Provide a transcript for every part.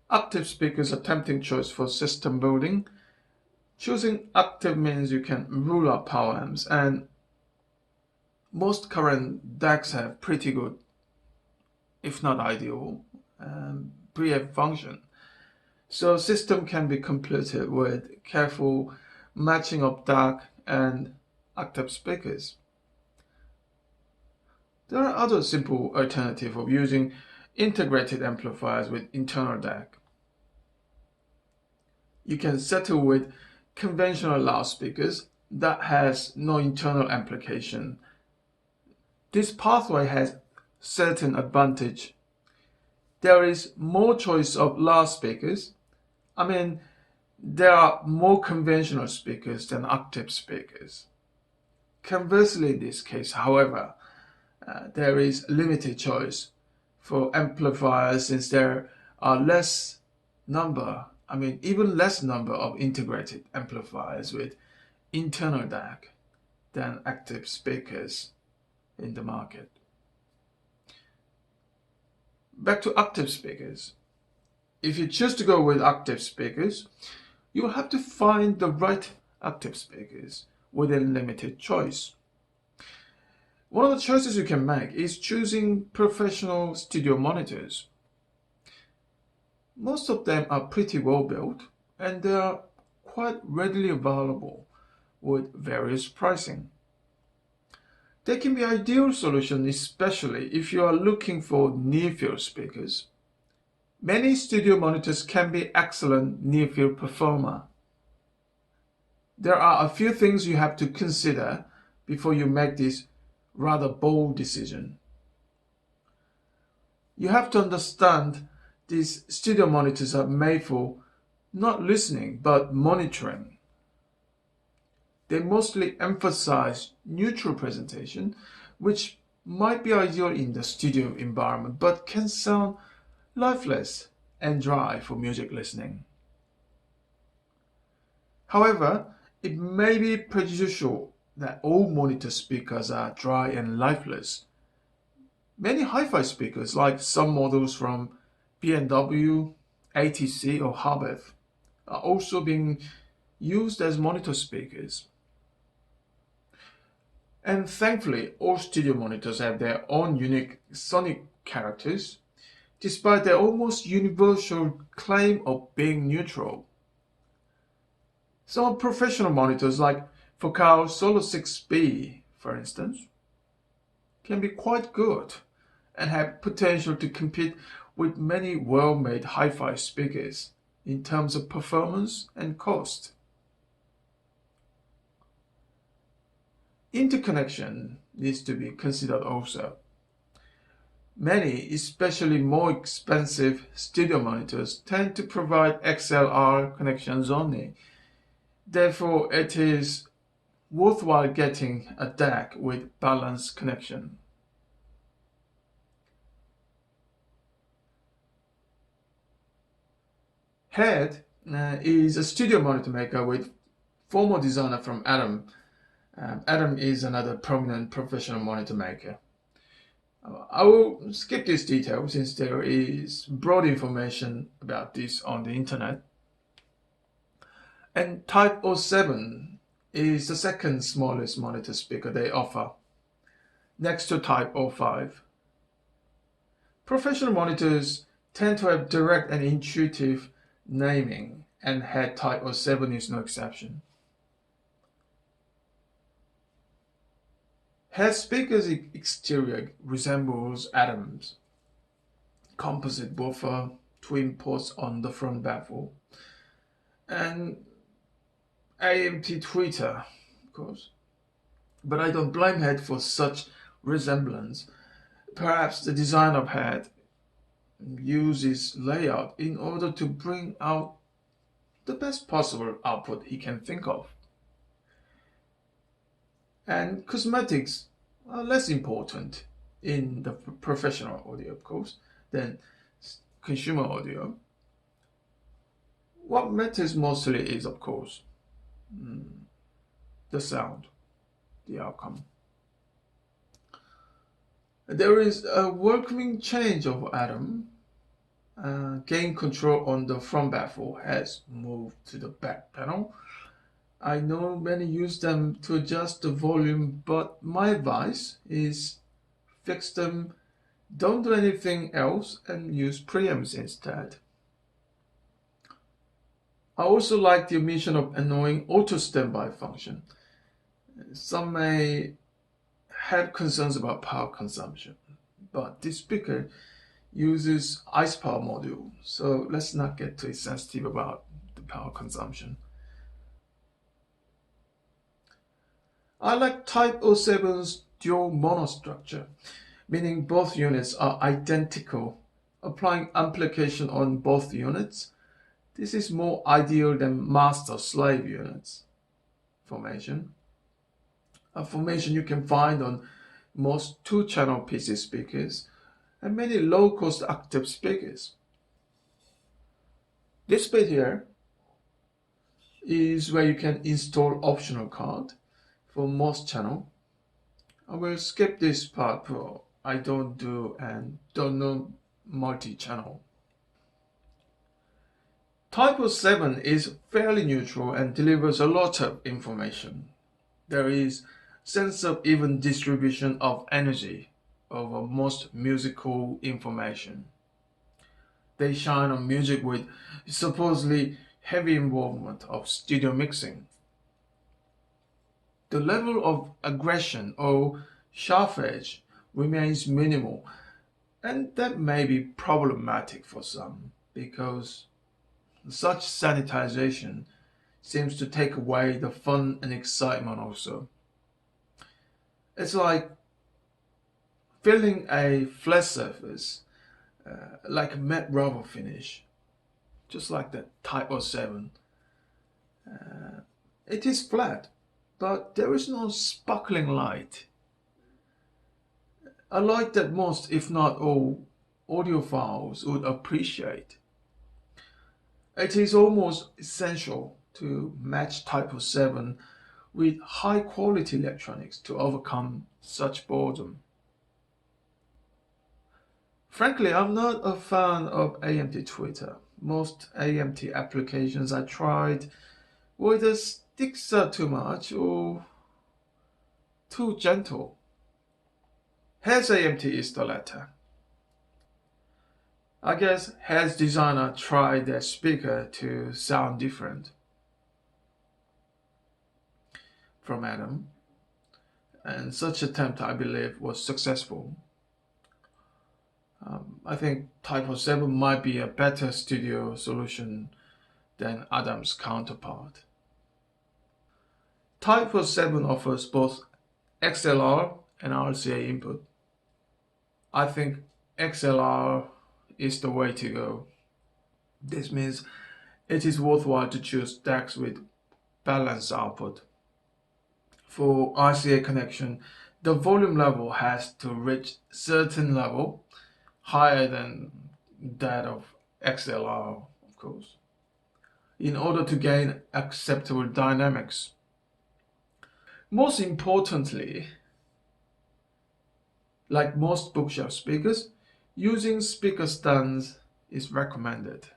Octave speakers are tempting choice for system building. Choosing octave means you can rule out power amps, and most current DACs have pretty good, if not ideal, preamp function. So system can be completed with careful matching of DAC and octave speakers. There are other simple alternatives of using integrated amplifiers with internal DAC. You can settle with conventional loudspeakers that has no internal amplification. This pathway has certain advantage. There is more choice of loudspeakers. There are more conventional speakers than octave speakers. Conversely, in this case, however, there is limited choice for amplifiers since there are even less number of integrated amplifiers with internal DAC than active speakers in the market. Back to octave speakers. If you choose to go with octave speakers, you will have to find the right octave speakers within limited choice. One of the choices you can make is choosing professional studio monitors. Most of them are pretty well built and they are quite readily available with various pricing. They can be an ideal solution, especially if you are looking for near-field speakers. Many studio monitors can be excellent near-field performer. There are a few things you have to consider before you make this rather bold decision. You have to understand these studio monitors are made for not listening but monitoring. They mostly emphasize neutral presentation, which might be ideal in the studio environment but can sound lifeless and dry for music listening. However, it may be prejudicial that all monitor speakers are dry and lifeless. Many hi-fi speakers, like some models from B&W, ATC or Harbev, are also being used as monitor speakers. And thankfully, all studio monitors have their own unique sonic characters, despite their almost universal claim of being neutral. Some professional monitors like Focal Solo 6B, for instance, can be quite good and have potential to compete with many well-made hi-fi speakers in terms of performance and cost. Interconnection needs to be considered also. Many, especially more expensive studio monitors, tend to provide XLR connections only. Therefore, it is worthwhile getting a DAC with balanced connection. HEDD is a studio monitor maker with former designer from Atom. Atom is another prominent professional monitor maker. I will skip this detail since there is broad information about this on the internet. And TYPE07 is the second smallest monitor speaker they offer, next to TYPE05. Professional monitors tend to have direct and intuitive naming, and HEDD TYPE07 is no exception. HEDD speaker's exterior resembles Atom's composite woofer, twin ports on the front baffle, and AMT tweeter, of course. But I don't blame HEDD for such resemblance. Perhaps the design of HEDD uses layout in order to bring out the best possible output he can think of. And cosmetics are less important in the professional audio, of course, than consumer audio. What matters mostly is, of course, the sound, the outcome. There is a welcoming change of Atom gain control on the front baffle has moved to the back panel. I know many use them to adjust the volume, but my advice is fix them, don't do anything else, and use preamps instead. I also like the omission of annoying auto standby function. Some may have concerns about power consumption, but this speaker uses ice power module, so let's not get too sensitive about the power consumption. I like TYPE07's dual monostructure, meaning both units are identical, applying amplification on both units. This is more ideal than master-slave units formation. A formation you can find on most two-channel PC speakers and many low-cost octave speakers. This bit here is where you can install optional card for most channel. I will skip this part for I don't do and don't know multi-channel. TYPE07 is fairly neutral and delivers a lot of information. There is sense of even distribution of energy over most musical information. They shine on music with supposedly heavy involvement of studio mixing. The level of aggression or sharp edge remains minimal, and that may be problematic for some because such sanitization seems to take away the fun and excitement also. It's like filling a flat surface like a matte rubber finish, just like the TYPE07. It is flat, but there is no sparkling light. A light that most, if not all, audiophiles would appreciate. It is almost essential to match TYPE07 with high quality electronics to overcome such boredom. Frankly, I'm not a fan of AMT Twitter. Most AMT applications I tried were either sticks out too much or too gentle. HEDD AMT is the latter. I guess HEDD designer tried their speaker to sound different from Adam, and such attempt I believe was successful. I think TYPE07 might be a better studio solution than Adam's counterpart. TYPE07 offers both XLR and RCA input. I think XLR is the way to go. This means it is worthwhile to choose DACs with balanced output. For RCA connection, the volume level has to reach certain level higher than that of XLR, of course, in order to gain acceptable dynamics. Most importantly, like most bookshelf speakers, using speaker stands is recommended.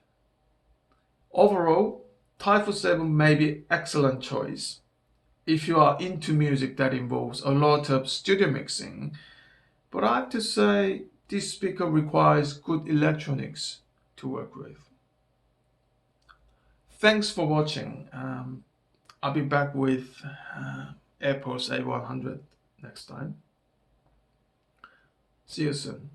Overall, TYPE07 may be excellent choice if you are into music that involves a lot of studio mixing, but I have to say this speaker requires good electronics to work with. Thanks for watching. I'll be back with AirPods A100 next time. See you soon.